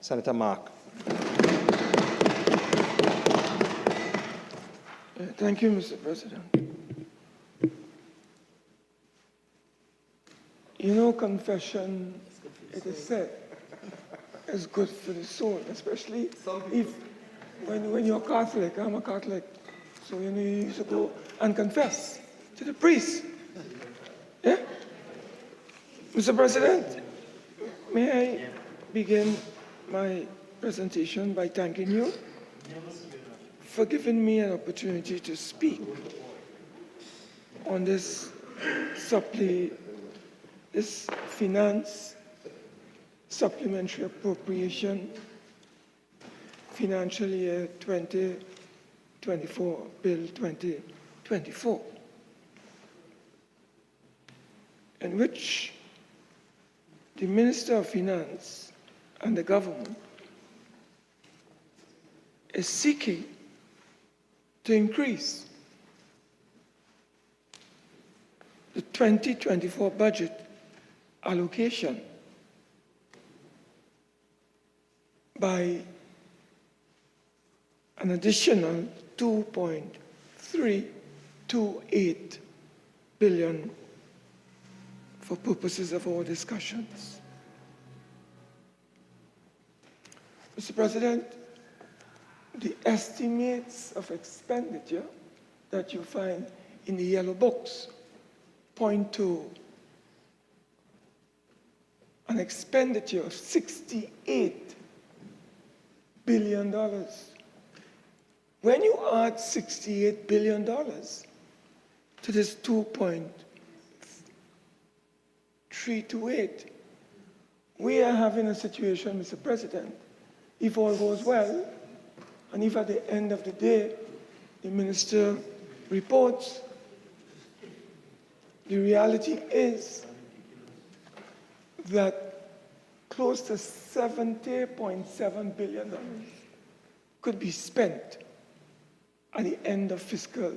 Senator Mark. Thank you, Mr. President. You know, confession, it is said, is good for the soul, especially if when you're Catholic. I'm a Catholic, so you know you used to go and confess to the priest. Yeah? Mr. President, may I begin my presentation by thanking you for giving me an opportunity to speak on this finance supplementary appropriation financial year 2024, Bill 2024, in which the Minister of Finance and the government is seeking to increase the 2024 budget allocation by an additional $2.328 billion for purposes of our discussions. Mr. President, the estimates of expenditure that you find in the yellow books point to an expenditure of $68 billion. When you add $68 billion to this 2.328, we are having a situation, Mr. President, if all goes well, and if at the end of the day the minister reports, the reality is that close to $70.7 billion could be spent at the end of fiscal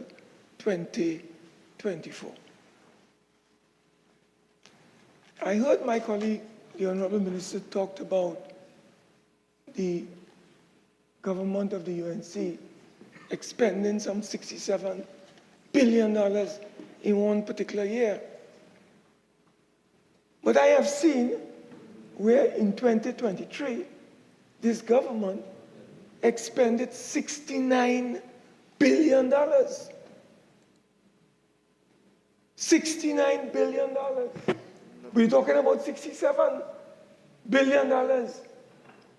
2024. I heard my colleague, the Honorable Minister, talked about the government of the UNC expending some $67 billion in one particular year. But I have seen where in 2023, this government expended $69 billion. $69 billion. We're talking about $67 billion.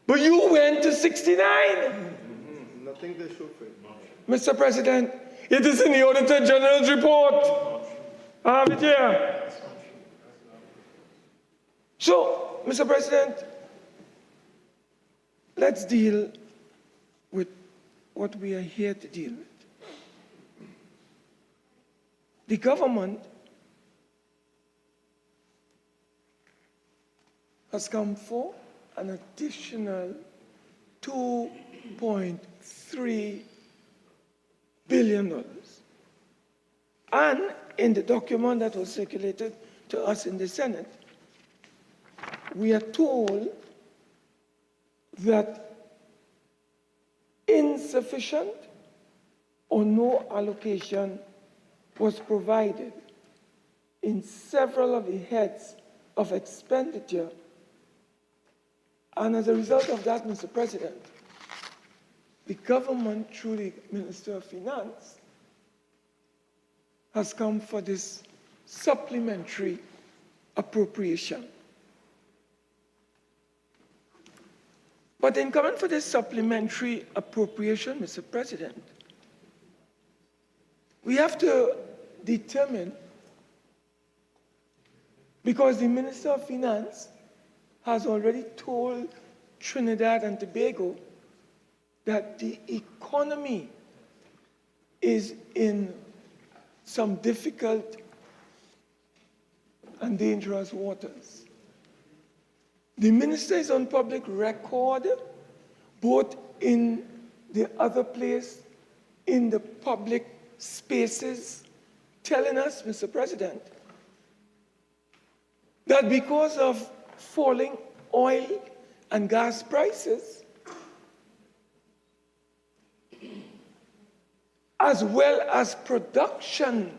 But you went to 69. Nothing they show for it. Mr. President, it is in the Auditor General's report. I have it here. So, Mr. President, let's deal with what we are here to deal with. The government has come for an additional $2.3 billion. And in the document that was circulated to us in the Senate, we are told that insufficient or no allocation was provided in several of the heads of expenditure. And as a result of that, Mr. President, the government, through the Minister of Finance, has come for this supplementary appropriation. But in coming for this supplementary appropriation, Mr. President, we have to determine, because the Minister of Finance has already told Trinidad and Tobago that the economy is in some difficult and dangerous waters. The minister is on public record, both in the other place, in the public spaces, telling us, Mr. President, that because of falling oil and gas prices, as well as production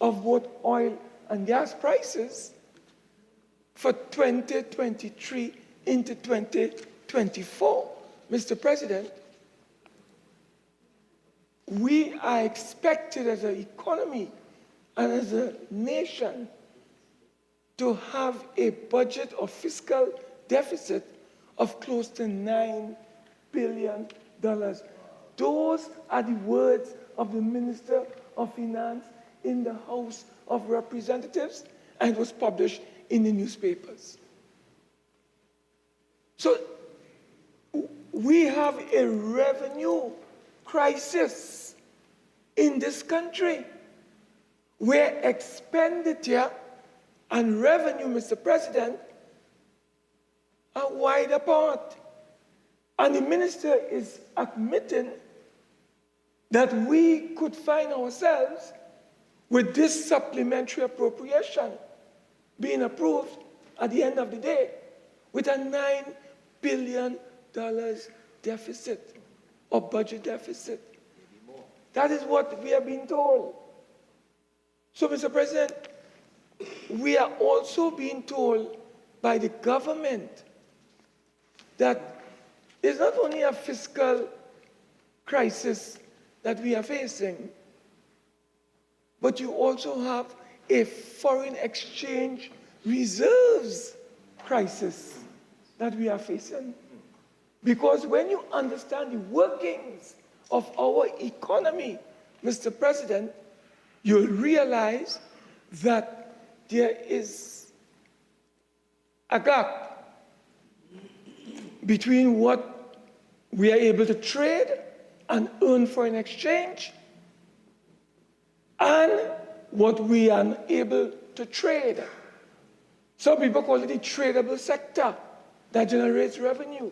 of both oil and gas prices for 2023 into 2024. Mr. President, we are expected as an economy and as a nation to have a budget or fiscal deficit of close to $9 billion. Those are the words of the Minister of Finance in the House of Representatives, and it was published in the newspapers. So we have a revenue crisis in this country where expenditure and revenue, Mr. President, are wide apart. And the minister is admitting that we could find ourselves with this supplementary appropriation being approved at the end of the day with a $9 billion deficit or budget deficit. That is what we are being told. So, Mr. President, we are also being told by the government that it's not only a fiscal crisis that we are facing, but you also have a foreign exchange reserves crisis that we are facing. Because when you understand the workings of our economy, Mr. President, you'll realize that there is a gap between what we are able to trade and earn foreign exchange and what we are able to trade. Some people call it the tradable sector that generates revenue.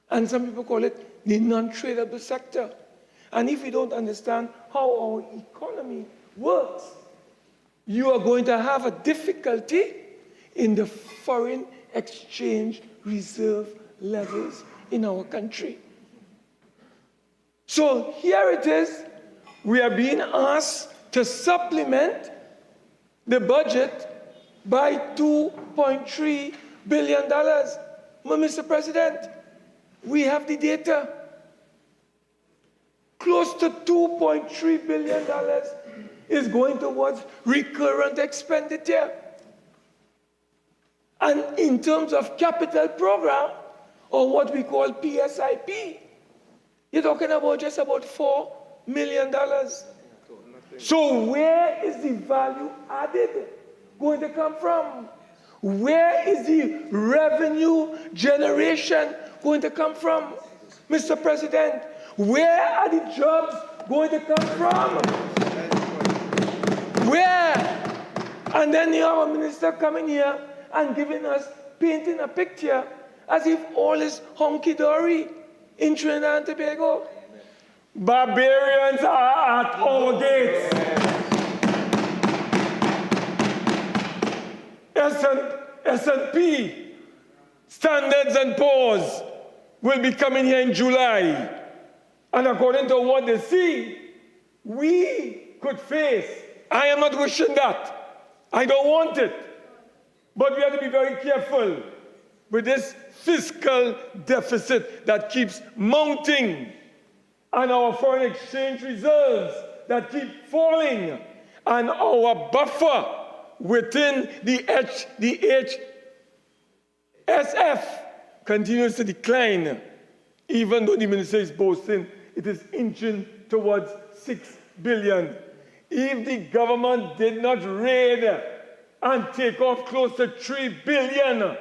And some people call it the non-tradable sector. And if you don't understand how our economy works, you are going to have a difficulty in the foreign exchange reserve levels in our country. So here it is, we are being asked to supplement the budget by $2.3 billion. But Mr. President, we have the data. Close to $2.3 billion is going towards recurrent expenditure. And in terms of capital program, or what we call PSIP, you're talking about just about $4 million. So where is the value added going to come from? Where is the revenue generation going to come from? Mr. President, where are the jobs going to come from? Where? And then you have a minister coming here and giving us, painting a picture as if all is hunky-dory in Trinidad and Tobago. Barbarians are at our gates. S&P, Standards and Poor's, will be coming here in July. And according to what they see, we could face. I am not wishing that. I don't want it. But we have to be very careful with this fiscal deficit that keeps mounting and our foreign exchange reserves that keep falling and our buffer within the HSF continues to decline, even though the minister is boasting it is inching towards $6 billion. If the government did not raid and take off close to $3 billion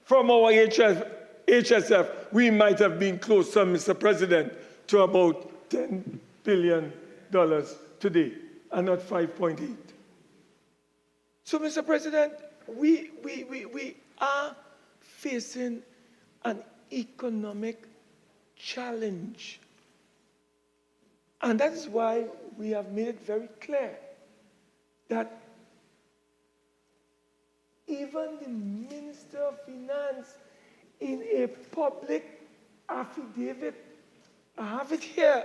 from our HSF, we might have been closer, Mr. President, to about $10 billion today, and not 5.8. So, Mr. President, we are facing an economic challenge. And that is why we have made it very clear that even the Minister of Finance in a public affidavit. I have it here,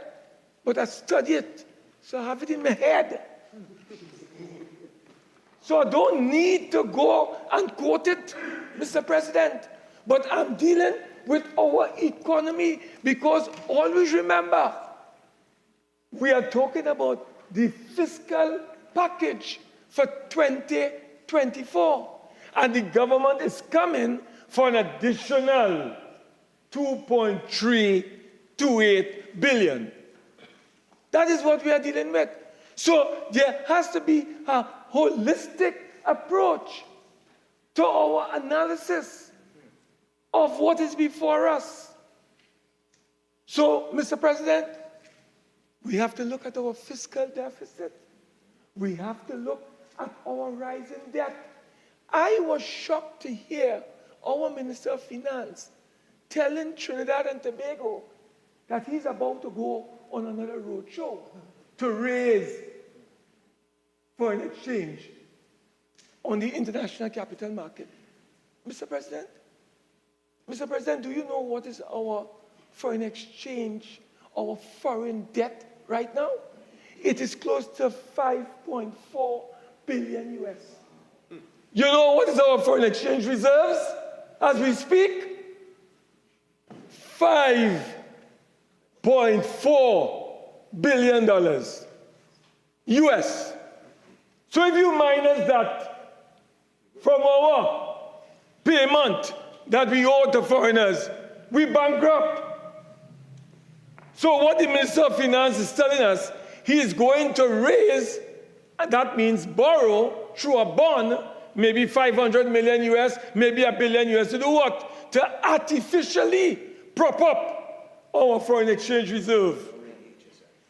but I study it, so I have it in my head. So I don't need to go and quote it, Mr. President. But I'm dealing with our economy because always remember, we are talking about the fiscal package for 2024. And the government is coming for an additional 2.328 billion. That is what we are dealing with. So there has to be a holistic approach to our analysis of what is before us. So, Mr. President, we have to look at our fiscal deficit. We have to look at our rising debt. I was shocked to hear our Minister of Finance telling Trinidad and Tobago that he's about to go on another roadshow to raise foreign exchange on the international capital market. Mr. President, do you know what is our foreign exchange, our foreign debt right now? It is close to 5.4 billion US. You know what is our foreign exchange reserves as we speak? $5.4 billion US. So if you minus that from our payment that we owe to foreigners, we bankrupt. So what the Minister of Finance is telling us, he is going to raise, and that means borrow through a bond, maybe 500 million US, maybe $1 billion US, to do what? To artificially prop up our foreign exchange reserve.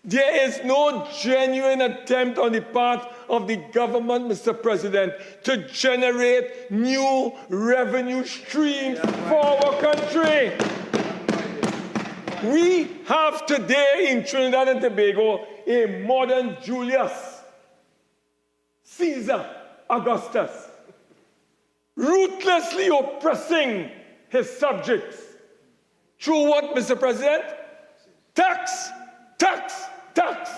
There is no genuine attempt on the part of the government, Mr. President, to generate new revenue streams for our country. We have today in Trinidad and Tobago a modern Julius Caesar Augustus, ruthlessly oppressing his subjects. Through what, Mr. President? Tax, tax, tax.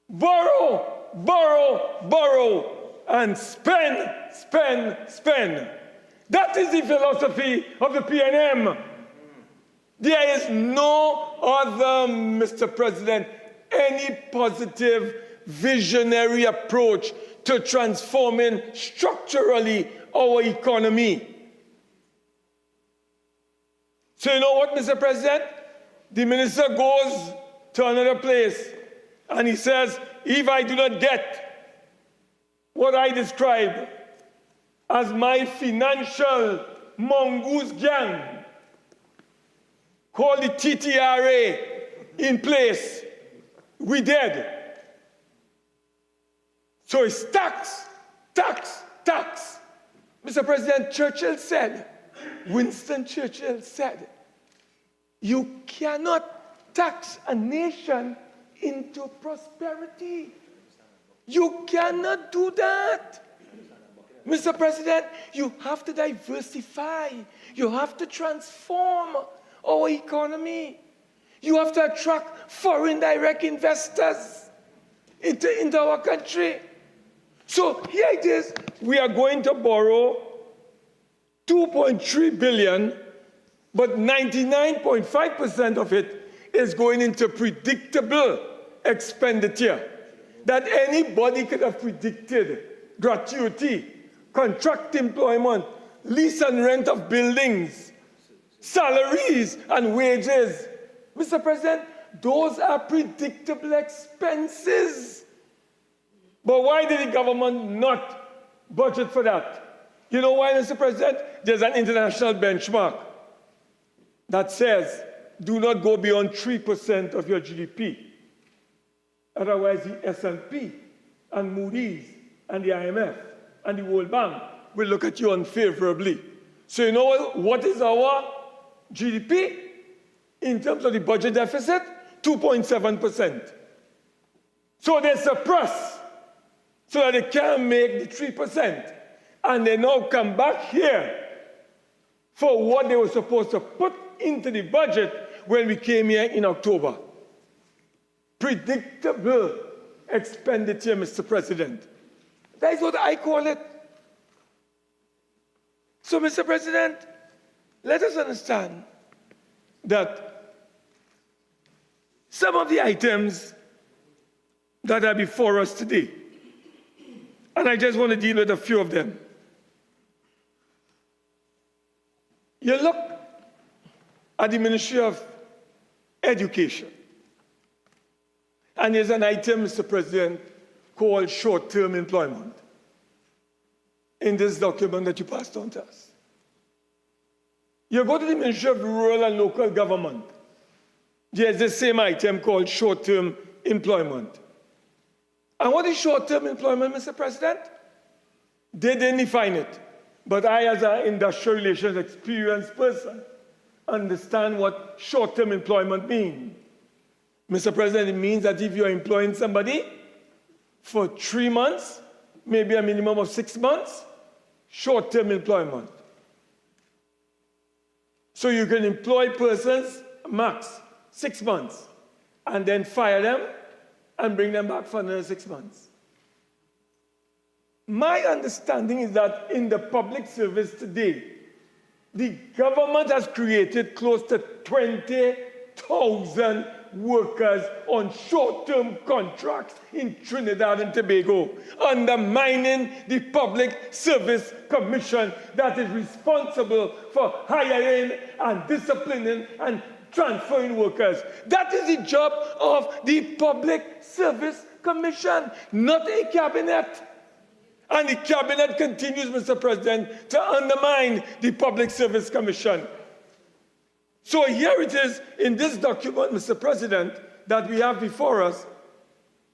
Borrow, borrow, borrow, and spend, spend, spend. That is the philosophy of the PNM. There is no other, Mr. President, any positive, visionary approach to transforming structurally our economy. So you know what, Mr. President? The minister goes to another place and he says, if I do not get what I describe as my financial mongoose gang, called the TTRA, in place, we dead. So it's tax, tax, tax. Mr. President, Winston Churchill said, you cannot tax a nation into prosperity. You cannot do that. Mr. President, you have to diversify. You have to transform our economy. You have to attract foreign direct investors into our country. So here it is, we are going to borrow 2.3 billion, but 99.5% of it is going into predictable expenditure that anybody could have predicted. Gratuity, contract employment, lease and rent of buildings, salaries and wages. Mr. President, those are predictable expenses. But why did the government not budget for that? You know why, Mr. President? There's an international benchmark that says do not go beyond 3% of your GDP. Otherwise, the S&P and Moody's and the IMF and the World Bank will look at you unfavorably. So you know what is our GDP? In terms of the budget deficit, 2.7%. So they suppress so that they can make the 3%. And they now come back here for what they were supposed to put into the budget when we came here in October. Predictable expenditure, Mr. President. That is what I call it. So, Mr. President, let us understand that some of the items that are before us today, and I just want to deal with a few of them. You look at the Ministry of Education, and there's an item, Mr. President, called short-term employment in this document that you passed on to us. You go to the Ministry of Rural and Local Government, there's the same item called short-term employment. And what is short-term employment, Mr. President? They didn't define it. But I, as an industrial relations experienced person, understand what short-term employment means. Mr. President, it means that if you're employing somebody for 3 months, maybe a minimum of 6 months, short-term employment. So you can employ persons max 6 months and then fire them and bring them back for another 6 months. My understanding is that in the public service today, the government has created close to 20,000 workers on short-term contracts in Trinidad and Tobago, undermining the Public Service Commission that is responsible for hiring and disciplining and transferring workers. That is the job of the Public Service Commission, not a cabinet. And the cabinet continues, Mr. President, to undermine the Public Service Commission. So here it is in this document, Mr. President, that we have before us.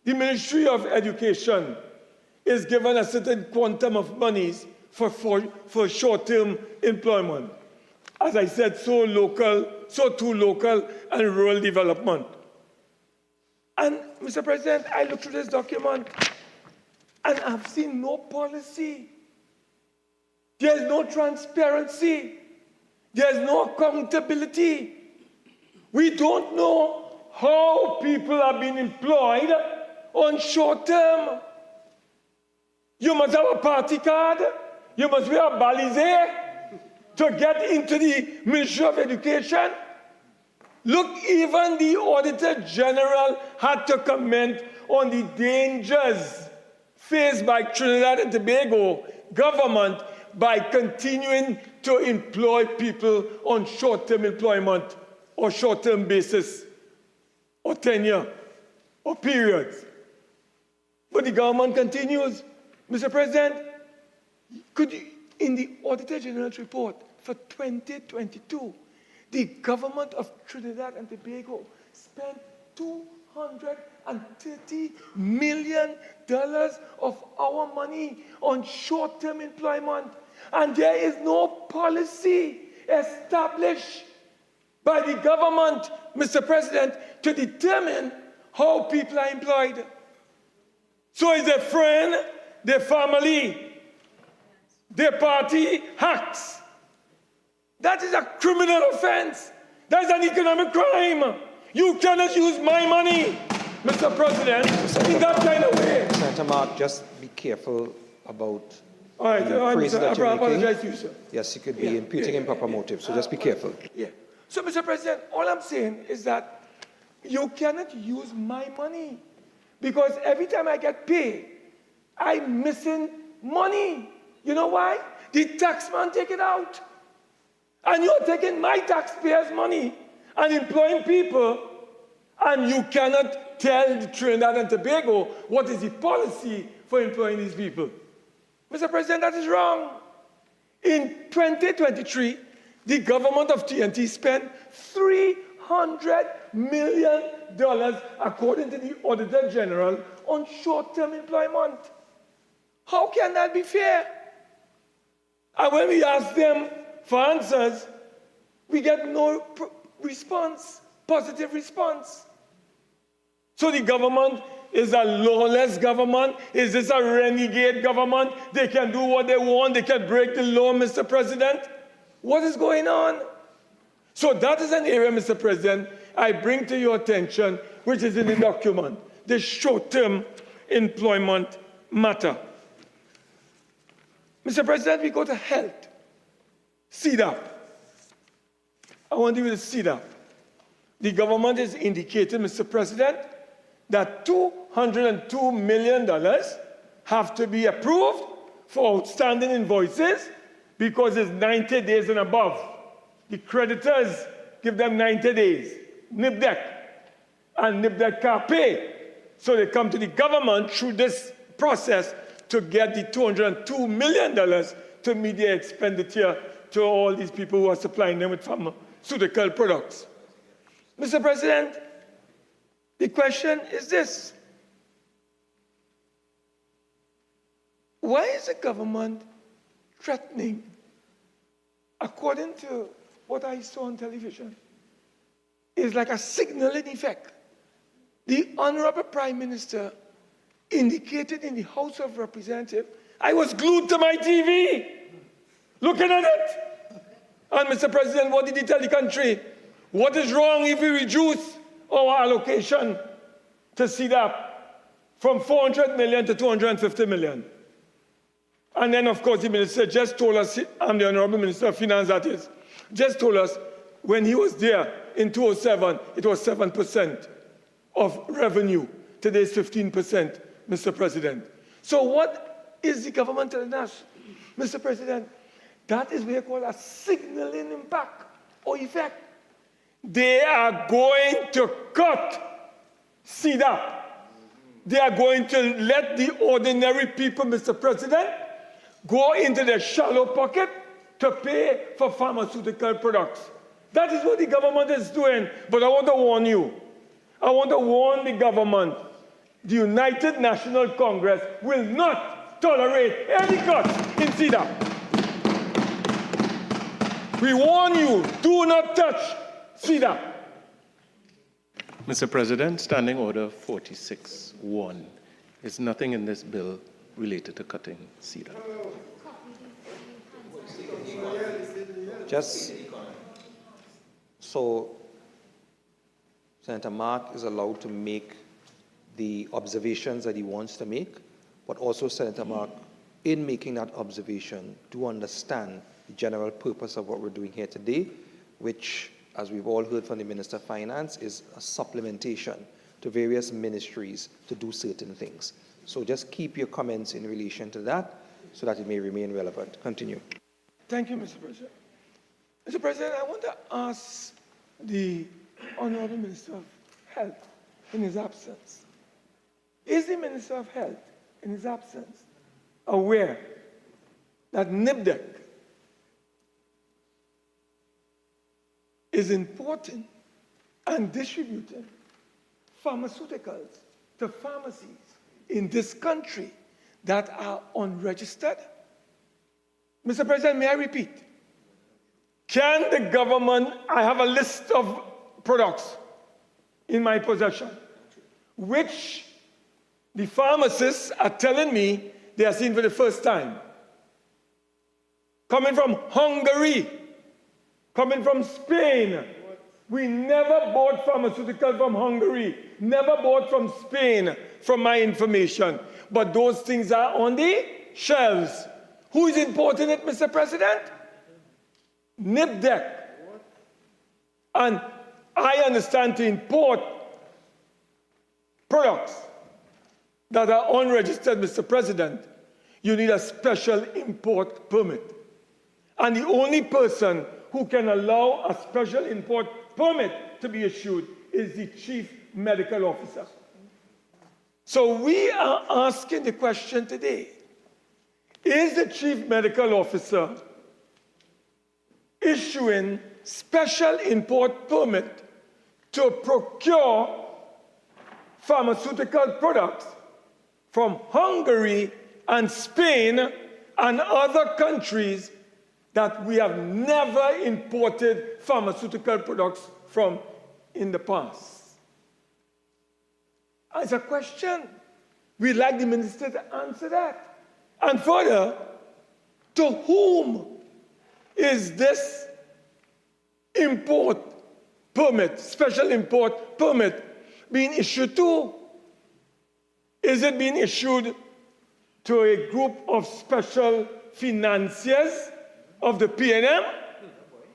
The Ministry of Education is given a certain quantum of monies for short-term employment. As I said, so too local and rural development. And, Mr. President, I looked through this document and I've seen no policy. There's no transparency. There's no accountability. We don't know how people are being employed on short term. You must have a party card. You must wear a balize to get into the Ministry of Education. Look, even the Auditor General had to comment on the dangers faced by Trinidad and Tobago government by continuing to employ people on short-term employment or short-term basis or tenure or periods. But the government continues. Mr. President, could you, in the Auditor General's report for 2022, the government of Trinidad and Tobago spent $230 million of our money on short-term employment. And there is no policy established by the government, Mr. President, to determine how people are employed. So is their friend, their family, their party hacks. That is a criminal offense. That is an economic crime. You cannot use my money, Mr. President, in that kind of way. Senator Mark, just be careful about all right, phrases that you're making. I apologize to you, sir. Yes, you could be imputing improper motives, so just be careful. Yeah. So, Mr. President, all I'm saying is that you cannot use my money because every time I get paid, I'm missing money. You know why? The taxman take it out. And you're taking my taxpayers' money and employing people, and you cannot tell the Trinidad and Tobago what is the policy for employing these people. Mr. President, that is wrong. In 2023, the government of TNT spent $300 million, according to the Auditor General, on short-term employment. How can that be fair? And when we ask them for answers, we get no response, positive response. So the government is a lawless government. Is this a renegade government? They can do what they want. They can break the law, Mr. President. What is going on? So that is an area, Mr. President, I bring to your attention, which is in the document, the short-term employment matter. Mr. President, we go to health. CEDAP. I want you to see that. The government is indicating, Mr. President, that $202 million have to be approved for outstanding invoices because it's 90 days and above. The creditors give them 90 days. NIBDEC. And NIBDEC can't pay. So they come to the government through this process to get the $202 million to meet their expenditure to all these people who are supplying them with pharmaceutical products. Mr. President, the question is this. Why is the government threatening, according to what I saw on television, is like a signaling effect? The Honorable Prime Minister indicated in the House of Representatives, I was glued to my TV, looking at it. And Mr. President, what did he tell the country? What is wrong if we reduce our allocation to CEDAP from 400 million to 250 million? And then, of course, the minister just told us, I'm the Honorable Minister of Finance, that is, just told us when he was there in 2007, it was 7% of revenue. Today it's 15%, Mr. President. So what is the government telling us, Mr. President? That is what we call a signaling impact or effect. They are going to cut CEDAP. They are going to let the ordinary people, Mr. President, go into their shallow pocket to pay for pharmaceutical products. That is what the government is doing. But I want to warn you. I want to warn the government. The United National Congress will not tolerate any cuts in CEDAP. We warn you, do not touch CEDAP. Mr. President, Standing Order 46.1. There's nothing in this bill related to cutting CEDAP. Just so Senator Mark is allowed to make the observations that he wants to make, but also Senator Mark, in making that observation, do understand the general purpose of what we're doing here today, which, as we've all heard from the Minister of Finance, is a supplementation to various ministries to do certain things. So just keep your comments in relation to that so that it may remain relevant. Continue. Thank you, Mr. President. Mr. President, I want to ask the Honorable Minister of Health in his absence. Is the Minister of Health in his absence aware that NIBDEC is importing and distributing pharmaceuticals to pharmacies in this country that are unregistered? Mr. President, may I repeat? Can the government, I have a list of products in my possession, which the pharmacists are telling me they are seeing for the first time. Coming from Hungary, coming from Spain. We never bought pharmaceutical from Hungary, never bought from Spain, from my information. But those things are on the shelves. Who is importing it, Mr. President? NIBDEC. And I understand to import products that are unregistered, Mr. President, you need a special import permit. And the only person who can allow a special import permit to be issued is the Chief Medical Officer. So we are asking the question today, is the Chief Medical Officer issuing special import permit to procure pharmaceutical products from Hungary and Spain and other countries that we have never imported pharmaceutical products from in the past? As a question, we'd like the minister to answer that. And further, to whom is this import permit, special import permit, being issued to? Is it being issued to a group of special financiers of the PNM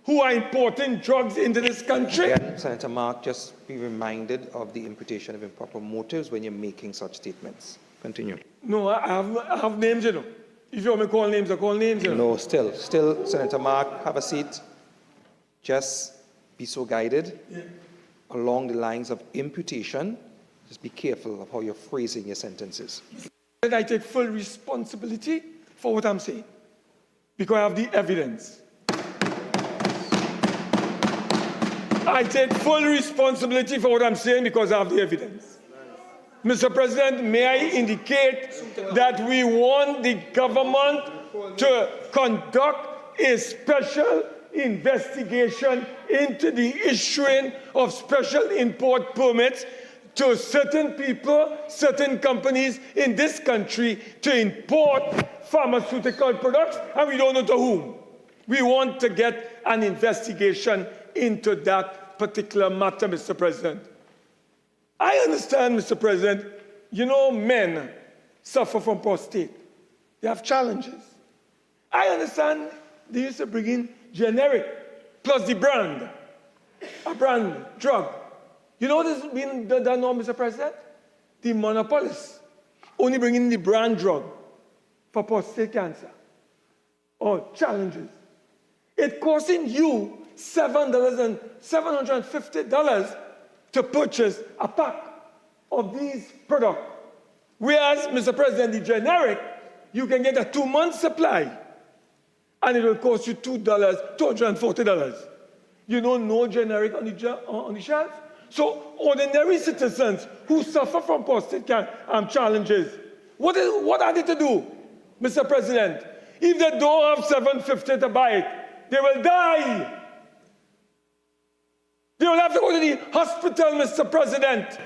who are importing drugs into this country? Again, Senator Mark, just be reminded of the imputation of improper motives when you're making such statements. Continue. No, I have names, you know. If you want me to call names, I call names, you know. No, still, Senator Mark, have a seat. Just be so guided along the lines of imputation. Just be careful of how you're phrasing your sentences. And I take full responsibility for what I'm saying because I have the evidence. I take full responsibility for what I'm saying because I have the evidence. Mr. President, may I indicate that we want the government to conduct a special investigation into the issuing of special import permits to certain people, certain companies in this country to import pharmaceutical products, and we don't know to whom. We want to get an investigation into that particular matter, Mr. President. I understand, Mr. President, you know, men suffer from prostate. They have challenges. I understand they used to bring in generic plus the brand, a brand drug. You know what is being done now, Mr. President? The monopolists only bring in the brand drug for prostate cancer or challenges. It's costing you $750 to purchase a pack of these products. Whereas, Mr. President, the generic, you can get a 2-month supply, and it will cost you $240. You know, no generic on the shelf. So ordinary citizens who suffer from prostate challenges, what are they to do, Mr. President? If they don't have $750 to buy it, they will die. They will have to go to the hospital, Mr. President,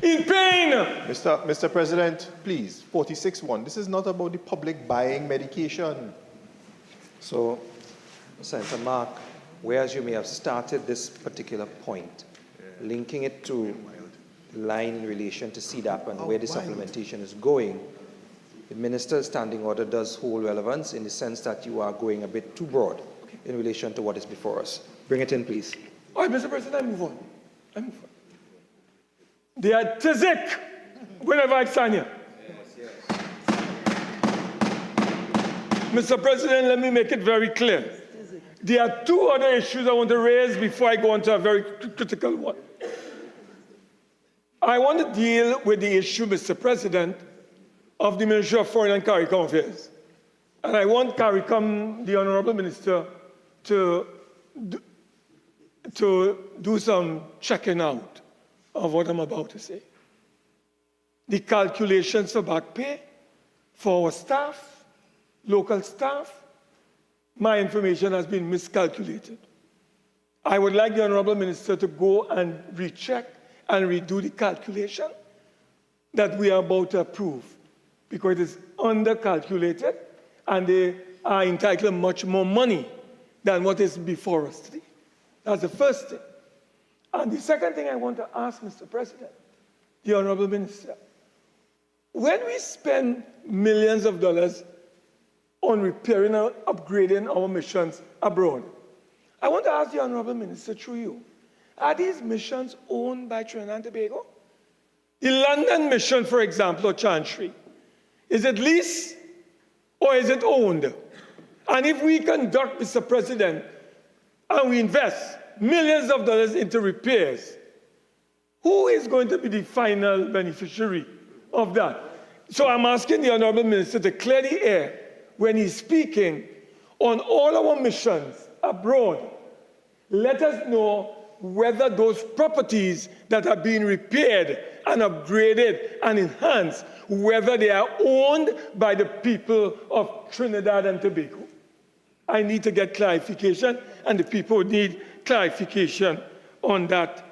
in pain. Mr. President, please, 46.1. This is not about the public buying medication. So, Senator Mark, whereas you may have started this particular point, linking it to the line in relation to CDAP and where the supplementation is going, the minister's standing order does hold relevance in the sense that you are going a bit too broad in relation to what is before us. Bring it in, please. All right, Mr. President, I move on. They are tizik whenever I stand here. Mr. President, let me make it very clear. There are two other issues I want to raise before I go on to a very critical one. I want to deal with the issue, Mr. President, of the Ministry of Foreign and CARICOM Affairs. And I want CARICOM, the Honorable Minister, to do some checking out of what I'm about to say. The calculations for back pay for our staff, local staff, my information has been miscalculated. I would like the Honorable Minister to go and recheck and redo the calculation that we are about to approve, because it is under-calculated and they are entitled to much more money than what is before us today. That's the first thing. And the second thing I want to ask, Mr. President, the Honorable Minister, when we spend millions of dollars on repairing or upgrading our missions abroad, I want to ask the Honorable Minister through you, are these missions owned by Trinidad and Tobago? The London mission, for example, or Chantry, is it leased or is it owned? And if we conduct, Mr. President, and we invest millions of dollars into repairs, who is going to be the final beneficiary of that? So I'm asking the Honorable Minister to clear the air when he's speaking on all our missions abroad. Let us know whether those properties that are being repaired and upgraded and enhanced, whether they are owned by the people of Trinidad and Tobago. I need to get clarification, and the people need clarification on that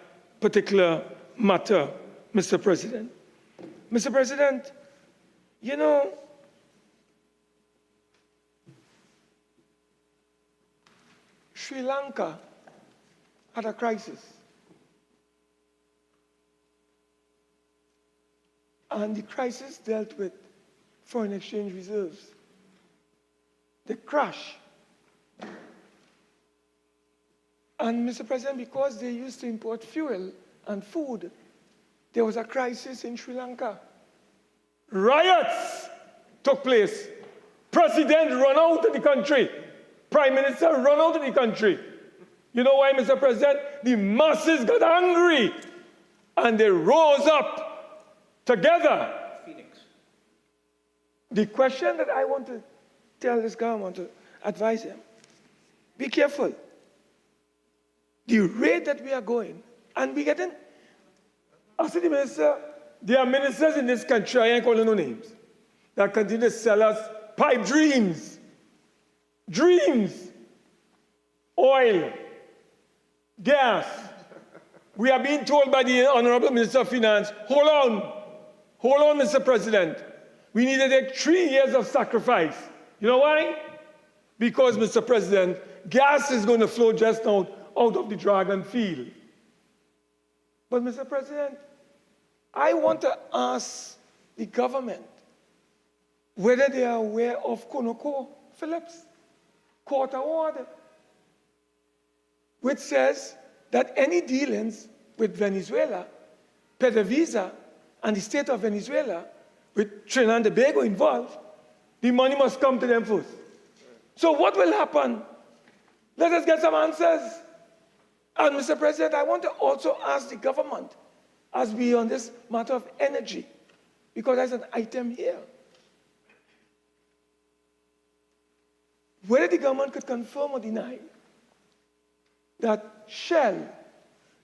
particular matter, Mr. President. Mr. President, you know, Sri Lanka had a crisis. And the crisis dealt with foreign exchange reserves. They crashed. And Mr. President, because they used to import fuel and food, there was a crisis in Sri Lanka. Riots took place. President run out of the country. Prime Minister run out of the country. You know why, Mr. President? The masses got angry and they rose up together. Phoenix. The question that I want to tell this government, to advise them, be careful. The rate that we are going, and we getting, I said, Minister, there are ministers in this country, I ain't calling no names, that continue to sell us pipe dreams, oil, gas. We are being told by the Honorable Minister of Finance, hold on, Mr. President. We need to take 3 years of sacrifice. You know why? Because, Mr. President, gas is going to flow just now out of the Dragon field. But, Mr. President, I want to ask the government whether they are aware of ConocoPhillips court award, which says that any dealings with Venezuela, PDVSA, and the state of Venezuela, with Trinidad and Tobago involved, the money must come to them first. So what will happen? Let us get some answers. And Mr. President, I want to also ask the government, as we on this matter of energy, because there's an item here, whether the government could confirm or deny that Shell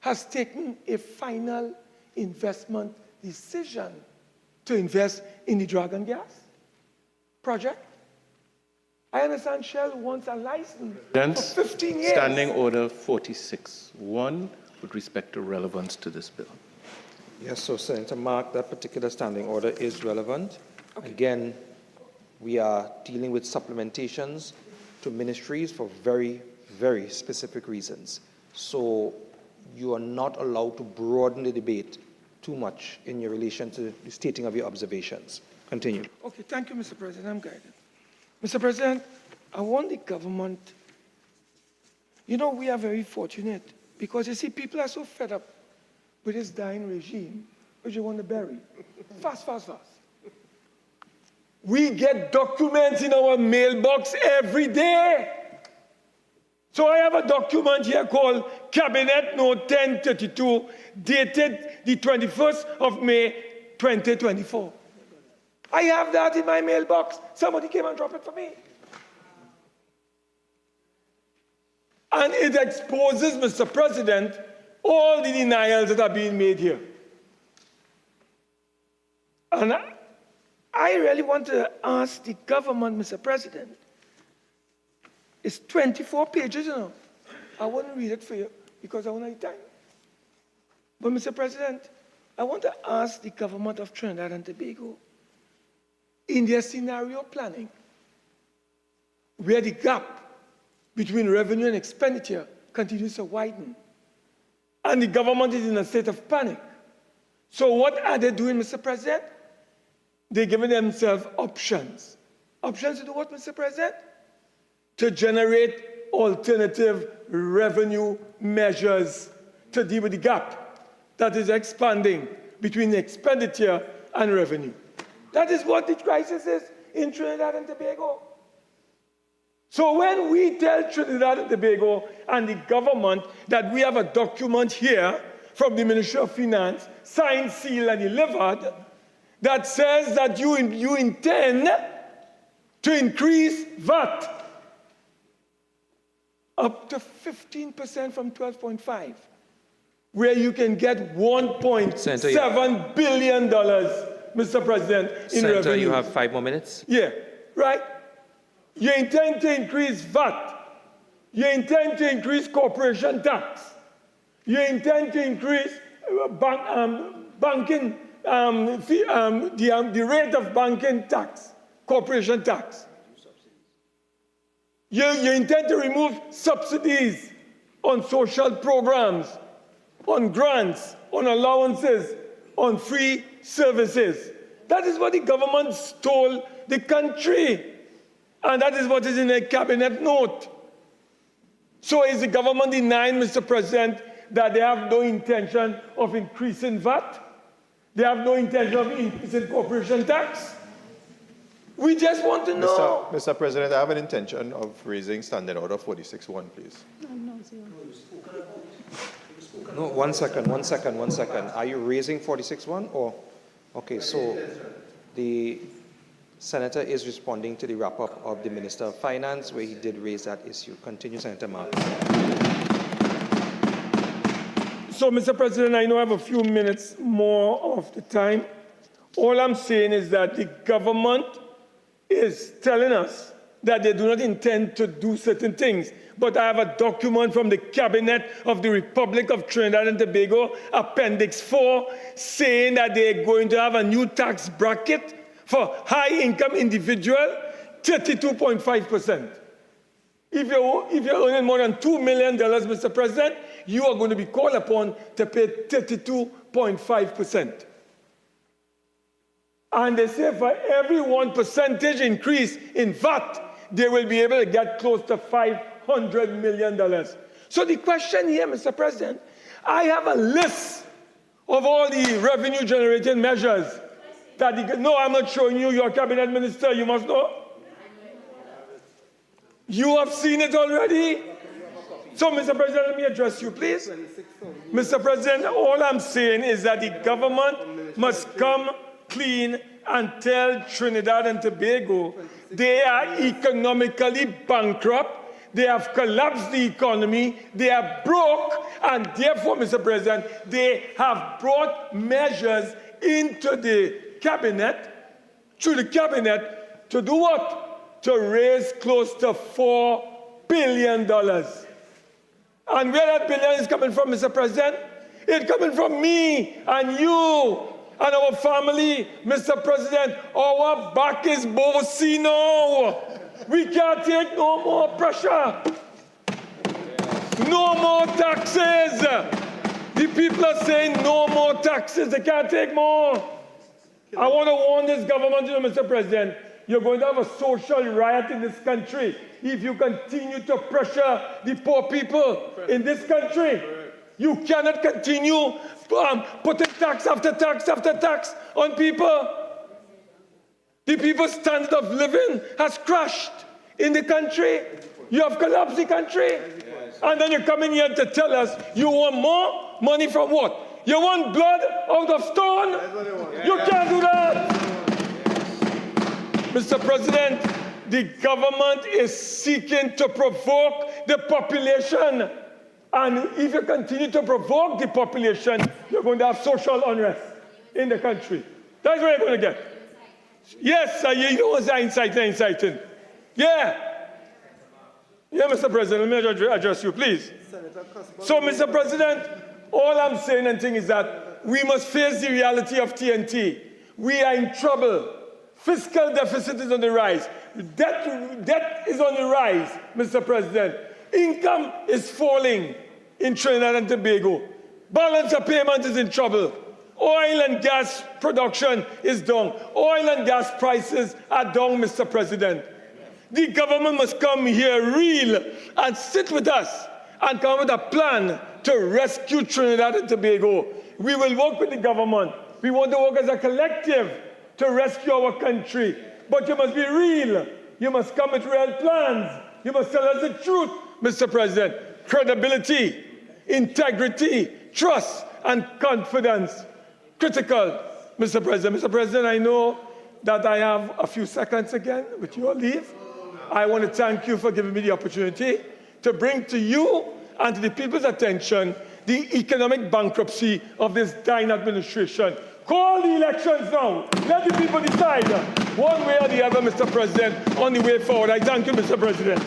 has taken a final investment decision to invest in the Dragon gas project. I understand Shell wants a license for 15 years. Standing Order 46-1 with respect to relevance to this bill. Yes, so Senator Mark, that particular standing order is relevant. Okay. Again, we are dealing with supplementations to ministries for very, very specific reasons. So you are not allowed to broaden the debate too much in your relation to the stating of your observations. Continue. Okay, thank you, Mr. President. I'm guided. Mr. President, I want the government, you know, we are very fortunate because, you see, people are so fed up with this dying regime, which you want to bury. Fast. We get documents in our mailbox every day. So I have a document here called Cabinet Note 1032, dated the 21st of May, 2024. I have that in my mailbox. Somebody came and dropped it for me. And it exposes, Mr. President, all the denials that are being made here. And I really want to ask the government, Mr. President, it's 24 pages, you know. I won't read it for you because I won't have time. But, Mr. President, I want to ask the government of Trinidad and Tobago, in their scenario planning, where the gap between revenue and expenditure continues to widen, and the government is in a state of panic. So what are they doing, Mr. President? They're giving themselves options. Options to do what, Mr. President? To generate alternative revenue measures to deal with the gap that is expanding between expenditure and revenue. That is what the crisis is in Trinidad and Tobago. So when we tell Trinidad and Tobago and the government that we have a document here from the Ministry of Finance, signed, sealed, and delivered, that says that you intend to increase VAT up to 15% from 12.5, where you can get $1.7 billion, Mr. President, in Senator, revenue. you have 5 more minutes. Yeah, right? You intend to increase VAT. You intend to increase corporation tax. You intend to increase banking the rate of banking tax, corporation tax. You intend to remove subsidies on social programs, on grants, on allowances, on free services. That is what the government stole the country. And that is what is in a cabinet note. So is the government denying, Mr. President, that they have no intention of increasing VAT? They have no intention of increasing corporation tax? We just want to know. Mr. President, I have an intention of raising Standing Order 46-1, please. No, one second. Are you raising 46-1 or? Okay, so the Senator is responding to the wrap-up of the Minister of Finance, where he did raise that issue. Continue, Senator Mark. So, Mr. President, I know I have a few minutes more of the time. All I'm saying is that the government is telling us that they do not intend to do certain things. But I have a document from the Cabinet of the Republic of Trinidad and Tobago, Appendix 4, saying that they're going to have a new tax bracket for high-income individual, 32.5%. If you're earning more than $2 million, Mr. President, you are going to be called upon to pay 32.5%. And they say for every 1% increase in VAT, they will be able to get close to $500 million. So the question here, Mr. President, I have a list of all the revenue-generating measures that no, I'm not showing you, your cabinet minister, you must know. You have seen it already. So, Mr. President, let me address you, please. Mr. President, all I'm saying is that the government must come clean and tell Trinidad and Tobago they are economically bankrupt, they have collapsed the economy, they are broke, and therefore, Mr. President, they have brought measures into the cabinet, through the cabinet, to do what? To raise close to $4 billion. And where that billion is coming from, Mr. President? It's coming from me and you and our family, Mr. President. Our back is bossy now. We can't take no more pressure. No more taxes. The people are saying no more taxes. They can't take more. I want to warn this government, Mr. President, you're going to have a social riot in this country if you continue to pressure the poor people in this country. You cannot continue putting tax after tax after tax on people. The people's standard of living has crashed in the country. You have collapsed the country. And then you come in here to tell us you want more money from what? You want blood out of stone? You can't do that. Mr. President, the government is seeking to provoke the population. And if you continue to provoke the population, you're going to have social unrest in the country. That's what you're going to get. Yes, you don't want to say inciting. Yeah. Yeah, Mr. President, let me address you, please. So, Mr. President, all I'm saying and saying is that we must face the reality of TNT. We are in trouble. Fiscal deficit is on the rise. Debt is on the rise, Mr. President. Income is falling in Trinidad and Tobago. Balance of payment is in trouble. Oil and gas production is down. Oil and gas prices are down, Mr. President. The government must come here real and sit with us and come with a plan to rescue Trinidad and Tobago. We will work with the government. We want to work as a collective to rescue our country. But you must be real. You must come with real plans. You must tell us the truth, Mr. President. Credibility, integrity, trust, and confidence. Critical, Mr. President. Mr. President, I know that I have a few seconds again with your leave. I want to thank you for giving me the opportunity to bring to you and to the people's attention the economic bankruptcy of this dying administration. Call the elections now. Let the people decide one way or the other, Mr. President, on the way forward. I thank you, Mr. President.